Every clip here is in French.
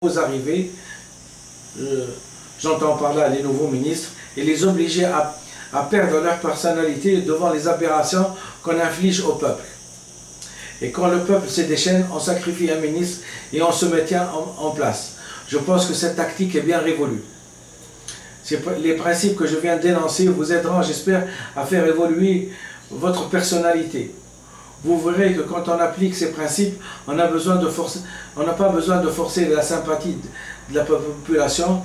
arrivées, j'entends par là les nouveaux ministres, et les obliger à perdre leur personnalité devant les aberrations qu'on inflige au peuple. Et quand le peuple se déchaîne, on sacrifie un ministre et on se maintient en place. Je pense que cette tactique est bien révolue. Les principes que je viens de dénoncer vous aideront, j'espère, à faire évoluer votre personnalité. Vous verrez que quand on applique ces principes, on n'a pas besoin de forcer la sympathie de la population,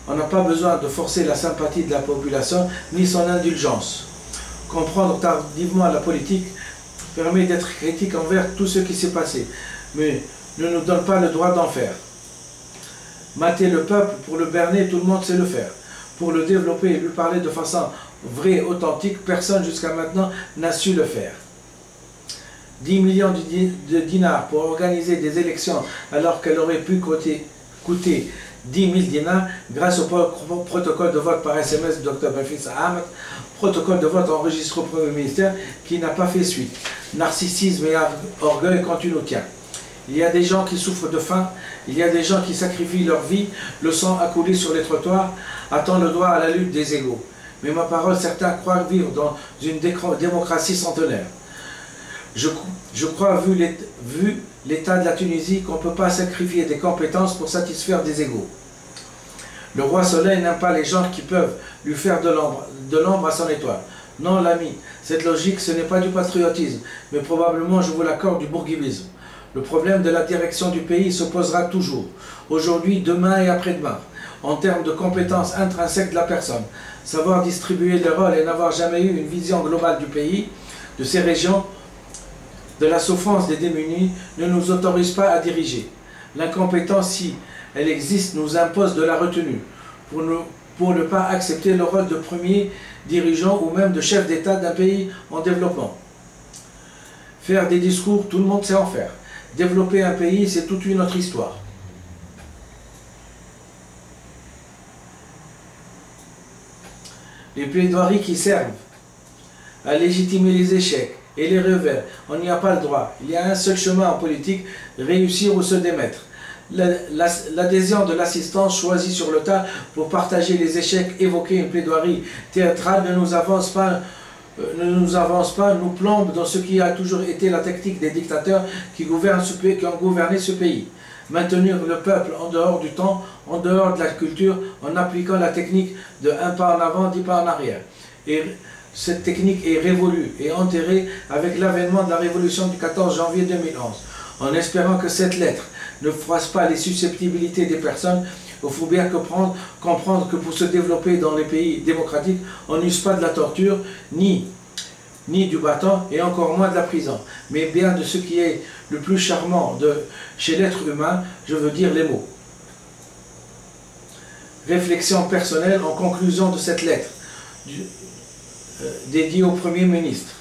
on n'a pas besoin de forcer la sympathie de la population, ni son indulgence. Comprendre tardivement la politique permet d'être critique envers tout ce qui s'est passé, mais ne nous donne pas le droit d'en faire. Mater le peuple, pour le berner, tout le monde sait le faire. Pour le développer et lui parler de façon vraie, authentique, personne jusqu'à maintenant n'a su le faire. 10 millions de dinars pour organiser des élections alors qu'elle aurait pu coûter 10 000 dinars grâce au protocole de vote par SMS de Dr Benfissa Ahmed, protocole de vote enregistré au Premier ministère qui n'a pas fait suite. Narcissisme et orgueil quand tu nous tiens. Il y a des gens qui souffrent de faim, il y a des gens qui sacrifient leur vie, le sang a coulé sur les trottoirs, attend le droit à la lutte des égaux. Mais ma parole, certains croient vivre dans une démocratie centenaire. Je crois, vu l'état de la Tunisie, qu'on ne peut pas sacrifier des compétences pour satisfaire des égaux. Le roi Soleil n'aime pas les gens qui peuvent lui faire de l'ombre à son étoile. Non, l'ami, cette logique, ce n'est pas du patriotisme, mais probablement, je vous l'accorde, du bourguibisme. Le problème de la direction du pays se posera toujours, aujourd'hui, demain et après-demain, en termes de compétences intrinsèques de la personne. Savoir distribuer les rôles et n'avoir jamais eu une vision globale du pays, de ses régions, de la souffrance des démunis, ne nous autorise pas à diriger. L'incompétence, si elle existe, nous impose de la retenue, pour ne pas accepter le rôle de premier dirigeant ou même de chef d'État d'un pays en développement. Faire des discours, tout le monde sait en faire. Développer un pays, c'est toute une autre histoire. Les plaidoiries qui servent à légitimer les échecs et les revers, on n'y a pas le droit. Il y a un seul chemin en politique, réussir ou se démettre. L'adhésion de l'assistance choisie sur le tas pour partager les échecs, évoquer une plaidoirie théâtrale ne nous avance pas, nous plombe dans ce qui a toujours été la tactique des dictateurs qui ont gouverné ce pays. Maintenir le peuple en dehors du temps, en dehors de la culture, en appliquant la technique de un pas en avant, 10 pas en arrière. Et cette technique est révolue et enterrée avec l'avènement de la révolution du 14 janvier 2011. En espérant que cette lettre ne froisse pas les susceptibilités des personnes, il faut bien comprendre que pour se développer dans les pays démocratiques, on n'use pas de la torture, ni du bâton, et encore moins de la prison, mais bien de ce qui est le plus charmant chez l'être humain, je veux dire les mots. Réflexion personnelle en conclusion de cette lettre, dédiée au Premier ministre.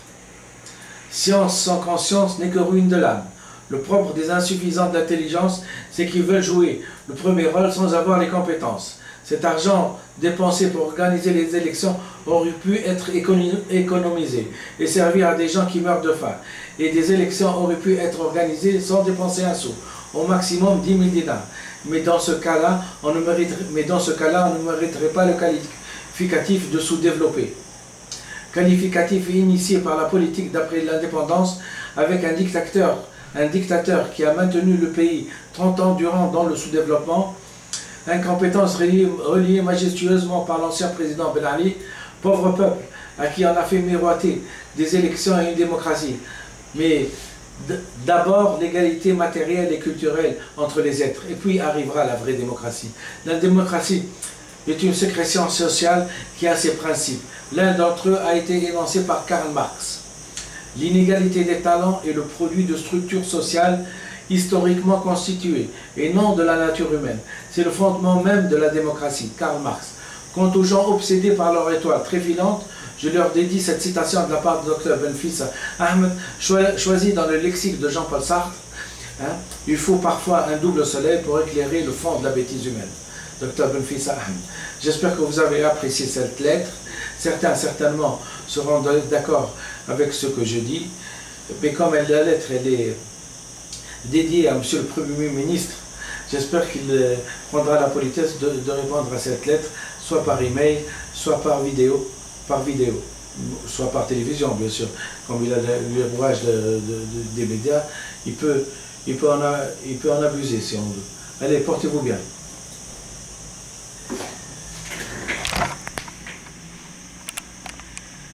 Science sans conscience n'est que ruine de l'âme. Le propre des insuffisants d'intelligence, c'est qu'ils veulent jouer le premier rôle sans avoir les compétences. Cet argent dépensé pour organiser les élections aurait pu être économisé et servir à des gens qui meurent de faim. Et des élections auraient pu être organisées sans dépenser un sou, au maximum 10 000 dinars. Mais dans ce cas-là, on ne mériterait pas le qualificatif de sous-développé. Qualificatif initié par la politique d'après l'indépendance avec un dictateur qui a maintenu le pays 30 ans durant dans le sous-développement, incompétence reliée majestueusement par l'ancien président Ben Ali, pauvre peuple à qui on a fait miroiter des élections et une démocratie. Mais d'abord l'égalité matérielle et culturelle entre les êtres, et puis arrivera la vraie démocratie. La démocratie est une sécrétion sociale qui a ses principes. L'un d'entre eux a été énoncé par Karl Marx. L'inégalité des talents est le produit de structures sociales historiquement constituées, et non de la nature humaine. C'est le fondement même de la démocratie, Karl Marx. Quant aux gens obsédés par leur étoile tréfilante, je leur dédie cette citation de la part de Dr Benfissa Ahmed, choisie dans le lexique de Jean-Paul Sartre. Il faut parfois un double soleil pour éclairer le fond de la bêtise humaine. Dr Benfissa Ahmed. J'espère que vous avez apprécié cette lettre. Certains, certainement, seront d'accord avec ce que je dis. Mais comme la lettre elle est dédiée à M. le Premier ministre, J'espère qu'il prendra la politesse de répondre à cette lettre, soit par email, soit par vidéo, soit par télévision, bien sûr. Comme il a l'ouvrage des médias, il peut en abuser si on veut. Allez, portez-vous bien.